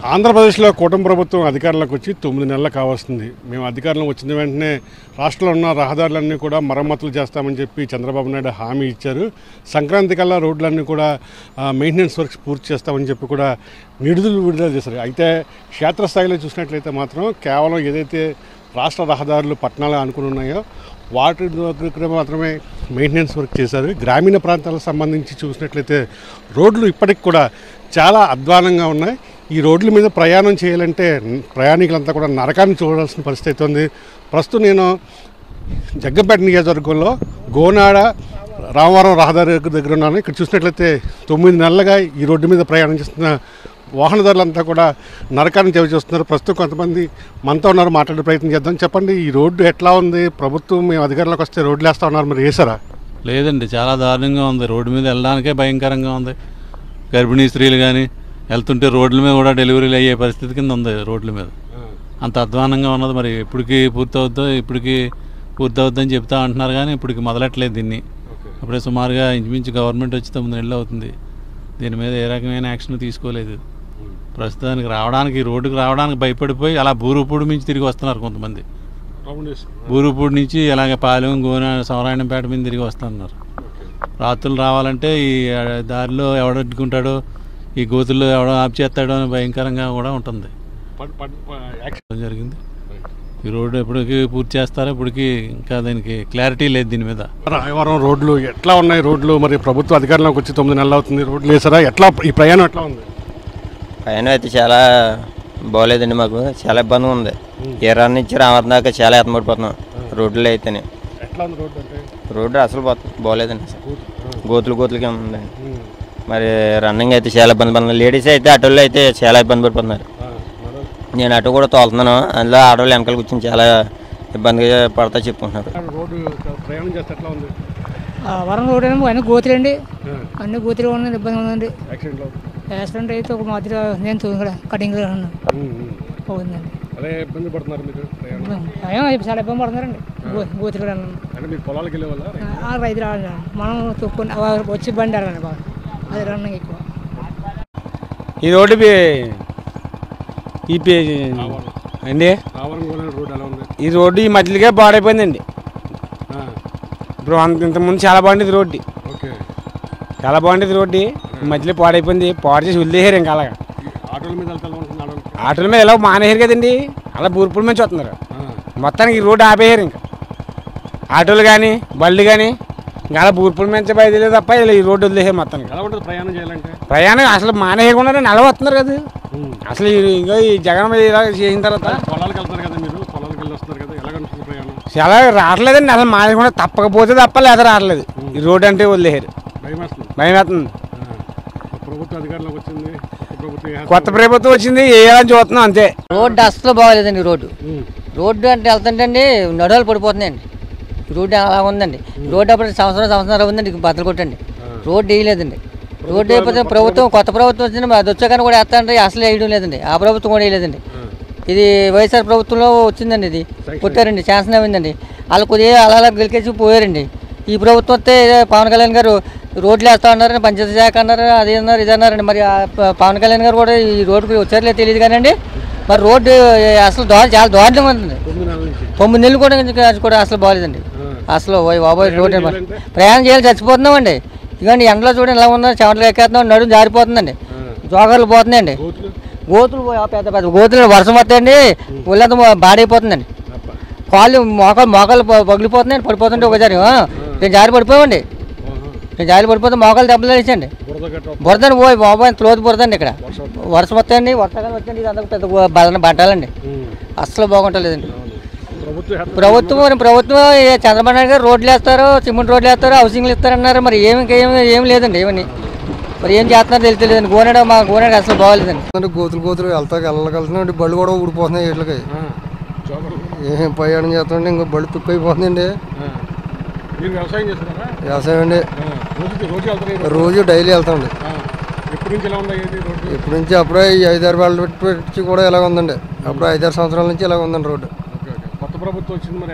ఆంధ్రప్రదేశ్లో కూటమి ప్రభుత్వం అధికారంలోకి వచ్చి 9 నెలలు కావస్తుంది. మేము అధికారంలో వచ్చిన వెంటనే రాష్ట్రంలో ఉన్న రహదారులన్నీ కూడా మరమ్మతులు చేస్తామని చెప్పి చంద్రబాబు నాయుడు హామీ ఇచ్చారు. సంక్రాంతి కల్లా రోడ్లన్నీ కూడా మెయింటెనెన్స్ వర్క్స్ పూర్తి చేస్తామని చెప్పి కూడా నిధులు విడుదల చేశారు. అయితే క్షేత్రస్థాయిలో చూసినట్లయితే మాత్రం కేవలం ఏదైతే రాష్ట్ర రహదారులు పట్టణాలు అనుకుని ఉన్నాయో వాటి దగ్గర మాత్రమే మెయింటెనెన్స్ వర్క్ చేశారు. గ్రామీణ ప్రాంతాలకు సంబంధించి చూసినట్లయితే రోడ్లు ఇప్పటికి కూడా చాలా అధ్వానంగా ఉన్నాయి. ఈ రోడ్ల మీద ప్రయాణం చేయాలంటే ప్రయాణికులంతా కూడా నరకాన్ని చూడాల్సిన పరిస్థితి ఉంది. ప్రస్తుతం నేను జగ్గంపేట నియోజకవర్గంలో గోనాడ రామవరం రహదారి దగ్గర ఉన్నాను. ఇక్కడ చూసినట్లయితే 9 నెలలుగా ఈ రోడ్డు మీద ప్రయాణం చేస్తున్న వాహనదారులంతా కూడా నరకాన్ని చవి చూస్తున్నారు. ప్రస్తుతం కొంతమంది మనతో ఉన్నారు, మాట్లాడే ప్రయత్నం చేద్దాం. చెప్పండి, ఈ రోడ్డు ఎట్లా ఉంది? ప్రభుత్వం మేము అధికారంలోకి వస్తే రోడ్లు వేస్తూ ఉన్నారు, మరి వేసారా? లేదండి, చాలా దారుణంగా ఉంది. రోడ్డు మీద వెళ్ళడానికే భయంకరంగా ఉంది. గర్భిణీ స్త్రీలు కానీ వెళ్తుంటే రోడ్ల మీద కూడా డెలివరీలు అయ్యే పరిస్థితి కింద ఉంది. రోడ్ల మీద అంత అధ్వానంగా ఉన్నది. మరి ఎప్పటికి పూర్తవుద్దని చెప్తా అంటున్నారు కానీ ఇప్పటికి మొదలెట్టలేదు దీన్ని. అప్పుడే సుమారుగా ఇంచుమించు గవర్నమెంట్ వచ్చి 9 నెలలు అవుతుంది. దీని మీద ఏ రకమైన యాక్షన్ తీసుకోలేదు. ప్రస్తుతానికి రోడ్డుకు రావడానికి భయపడిపోయి అలా బూరుపూడి నుంచి తిరిగి వస్తున్నారు కొంతమంది. బూరుపూడి నుంచి ఇలాగ పాలెం సవరాయణంపేట మీద తిరిగి వస్తున్నారు. రాత్రులు రావాలంటే ఈ దారిలో ఎవడట్టుకుంటాడో, ఈ గోతుల్లో ఎవడో ఆపు చేస్తాడో అని భయంకరంగా కూడా ఉంటుంది. జరిగింది. ఈ రోడ్డు ఎప్పటికి పూర్తి చేస్తారో ఇప్పటికి ఇంకా దానికి క్లారిటీ లేదు దీని మీద. రాయవరం రోడ్లు ఎట్లా ఉన్నాయి? రోడ్లు మరి ప్రభుత్వ అధికారంలోకి వచ్చి 9 నెలలు అవుతుంది, రోడ్లు వేసారా? ఎట్లా ఈ ప్రయాణం ఎట్లా ఉంది? ప్రయాణం అయితే చాలా బాగోలేదండి. మాకు చాలా ఇబ్బంది ఉంది. ఎర్రాన్ నుంచి రామవరం దాకా చాలా ఎత్తమడిపోతున్నాం రోడ్లు అయితేనే. రోడ్డు అసలు బాగోలేదండి. గోతులకి ఉందండి. మరి రన్నింగ్ అయితే చాలా ఇబ్బంది పడుతుంది. లేడీస్ అయితే ఆటోల్లో అయితే చాలా ఇబ్బంది పడిపోతున్నారు. నేను ఆటో కూడా తోలుతున్నాను, అందులో ఆటోలు వెనకాల కూర్చొని చాలా ఇబ్బందిగా పడతా చెప్పుకుంటున్నారు. వరం రోడ్ ఏమో అన్ని గోతులండి, అన్ని గోతులు ఉందండి, ఇబ్బంది ఉందండి. యాక్సిడెంట్ అయితే ఒక మాదిరి నేను కటింగ్ అవుతుందండి. చాలా ఇబ్బంది పడుతున్నారండి గోతులు. రైతు రావాలి, మనం తొక్కుని వచ్చి బండి వెళ్ళండి బాగా, అది రన్నింగ్ ఎక్కువ. ఈ రోడ్డు అండి, ఈ రోడ్డు ఈ మధ్యలోకే పాడైపోయిందండి. ఇప్పుడు ఇంతకుముందు చాలా బాగుండేది రోడ్డు, చాలా బాగుండేది రోడ్డు. ఈ మధ్యలో పాడైపోయింది. పాడు చేసి వదిలేసారు. ఇంకా అలాగా ఆటోల మీద ఎలా మానేసారు కదండి, అలా బూర్పుల నుంచి వస్తున్నారు. మొత్తానికి ఈ రోడ్డు ఆపేయారు. ఇంకా ఆటోలు కానీ బళ్ళు కానీ ఇంకా అలా బూర్పుల నుంచి బయలుదేరే తప్ప ఈ రోడ్డు వదిలేసారు మొత్తానికి. ప్రయాణం అసలు మానేయకుండా అలా వస్తున్నారు కదా. అసలు ఇంకా ఈ జగన్ ఇలా చేసిన తర్వాత చాలా రావట్లేదండి. అసలు మానేయకుండా తప్పకపోతే తప్ప లేదా రావట్లేదు. ఈ రోడ్డు అంటే వదిలేసారు. భయం వేస్తుంది. కొత్త ప్రభుత్వం వచ్చింది, వేయాలని చూస్తున్నాం అంతే. రోడ్డు అసలు బాగోలేదండి. రోడ్డు అంటే వెళ్తుంటండి నడువులు పడిపోతున్నాయండి. రోడ్డు అలా ఉందండి. రోడ్డు అప్పుడు సంవత్సరం ఉందండి, బద్దలు కొట్టండి. రోడ్డు వేయలేదండి. రోడ్డు అయిపోతే కొత్త ప్రభుత్వం వచ్చింది, అది వచ్చాకని కూడా వేస్తానంటే అసలు వేయడం లేదండి. ఆ ప్రభుత్వం కూడా వేయలేదండి. ఇది వైఎస్ఆర్ ప్రభుత్వంలో వచ్చిందండి, ఇది కొట్టారండి, ఛాన్స్ అయిందండి. వాళ్ళు కొద్దిగా అలా గెలికేసి పోయారండి. ఈ ప్రభుత్వం వస్తే పవన్ కళ్యాణ్ గారు రోడ్లు వేస్తా ఉన్నారని, పంచాయతీ శాఖ అన్నారు, అది అన్నారు, ఇది అన్నారండి. మరి పవన్ కళ్యాణ్ గారు కూడా ఈ రోడ్డుకి వచ్చారులే తెలియదు కానండి. మరి రోడ్డు అసలు చాలా దారుణంగా ఉంటుంది. 9 నెలలు కూడా అసలు బాగాలేదండి. అసలు బాబోయ్ రోడ్డు ప్రయాణం చేయాలి, చచ్చిపోతున్నామండి. ఇదిగోండి ఎండలో చూడండి ఎలా ఉందో, చెమటలు ఎక్కేస్తున్నాం, నడుము జారిపోతుందండి, జోగర్లు పోతున్నాయండి. గోతులు పెద్ద గోతులు వర్షం వస్తాయండి, ఒళ్ళంతా బాడైపోతుందండి. మోకాలు పగిలిపోతున్నాయండి, పడిపోతుంటే ఒకసారి నేను జారి పడిపోయామండి. నేను జారి పడిపోతే మోకాలు దెబ్బలు వేసండి. బురదండి పోయి బాబాయ్ క్లోజ్ బురదండి. ఇక్కడ వర్షం వస్తాయండి, వర్షాకాలం వచ్చండి, ఇది అంతా పెద్ద బట్టాలండి. అస్సలు బాగుంటలేదండి. ప్రభుత్వం చంద్రబాబు నాయుడు గారు రోడ్లు వేస్తారు, సిమెంట్ రోడ్లు వేస్తారు, హౌసింగ్లు ఇస్తారన్నారు. మరి ఏమి లేదండి. ఏమని మరి ఏం చేస్తున్నారో తెలియలేదండి. గోనాడ అసలు బాగోలేదండి. గోతులు వెళ్ళగలుగుతున్నాండి. బళ్ళు కూడా ఊడిపోతున్నాయి. వీటికి ఏం ప్రయాణం చేస్తుంటే ఇంకా బళ్ళు తుక్కు అయిపోతుందండి. వ్యవసాయం అండి, రోజు డైలీ వెళ్తామండి. ఎప్పటి నుంచి అప్పుడే 5-6 వేలు పెట్టి కూడా ఇలాగ ఉందండి. అప్పుడు 5-6 సంవత్సరాల నుంచి ఇలాగ ఉందండి రోడ్డు. ప్రభుత్వం వచ్చింది, మరి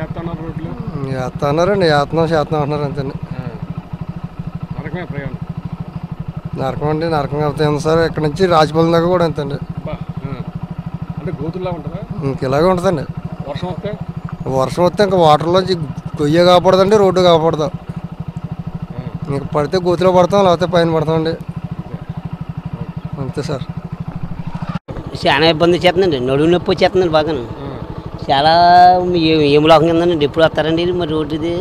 వేస్తున్నారండి, చేస్తున్నాం అంటున్నారు అంతే. నరకం అండి, నరకంగా అవుతాయి సార్. ఇక్కడ నుంచి రాజపాలెం దాకా కూడా అంతే అండి. అంటే గోతుల్లా ఉంటుందా? ఇంక ఇలాగే ఉంటుందండి. వర్షం వస్తే వర్షం వస్తే ఇంకా వాటర్లోంచి గొయ్య కాపాడదండి, రోడ్డు కాపాడదాం. ఇంక పడితే గోతులో పడతాం, లేకపోతే పైన పడతామండి, అంతే సార్. చాలా ఇబ్బంది వచ్చేస్తుందండి, నడుము నొప్పి వచ్చేస్తుందండి బాగా. చాలా ఏములోకం కిందండి. ఎప్పుడు వస్తారండి మరి రోడ్డు ఇది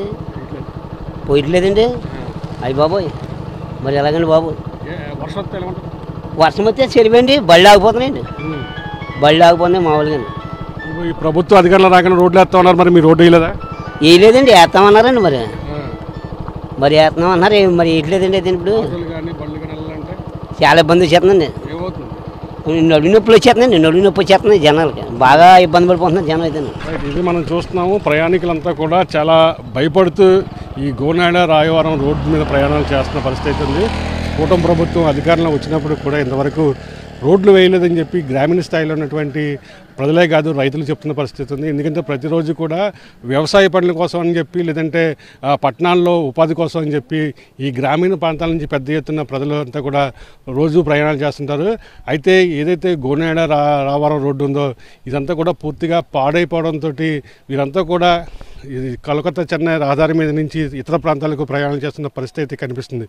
పోయట్లేదండి. అయ్యి బాబోయ్, మరి ఎలాగండి బాబు? వర్షం వస్తే ఎలా ఉంటుంది? వర్షం వస్తే చెరిపోయింది, బళ్ళు ఆగిపోతున్నాయండి. బళ్ళు ఆగిపోతున్నాయి మామూలుగా. ఈ ప్రభుత్వ అధికారులు రాకుండా రోడ్లు వేస్తా ఉన్నారు, మరి మీ రోడ్డు వేయలేదా? వేయలేదండి, వేస్తామన్నారండి. మరి వేస్తున్నాం అన్నారు, మరి వేయట్లేదండి. అయితే ఇప్పుడు చాలా ఇబ్బంది వచ్చేస్తుందండి. నడుము నొప్పులు వచ్చేస్తున్నాయండి, నడుము నొప్పి వచ్చేస్తున్నాయి జనాలకి. బాగా ఇబ్బంది పడిపోతున్నారు జనం అయితే. ఇది మనం చూస్తున్నాము, ప్రయాణికులంతా కూడా చాలా భయపడుతూ ఈ గోనాడ రాయవరం రోడ్డు మీద ప్రయాణాలు చేస్తున్న పరిస్థితి ఉంది. కూటమి ప్రభుత్వం అధికారంలో వచ్చినప్పుడు కూడా ఇంతవరకు రోడ్లు వేయలేదని చెప్పి గ్రామీణ స్థాయిలో ఉన్నటువంటి ప్రజలే కాదు రైతులు చెప్తున్న పరిస్థితి ఉంది. ఎందుకంటే ప్రతిరోజు కూడా వ్యవసాయ పనుల కోసం అని చెప్పి, లేదంటే పట్టణాల్లో ఉపాధి కోసం అని చెప్పి ఈ గ్రామీణ ప్రాంతాల నుంచి పెద్ద ఎత్తున ప్రజలు అంతా కూడా రోజు ప్రయాణాలు చేస్తుంటారు. అయితే ఏదైతే గోనాడ రావరం రోడ్డు ఉందో ఇదంతా కూడా పూర్తిగా పాడైపోవడంతో వీరంతా కూడా ఇది కలకత్తా చెన్నై రహదారి మీద నుంచి ఇతర ప్రాంతాలకు ప్రయాణం చేస్తున్న పరిస్థితి కనిపిస్తుంది.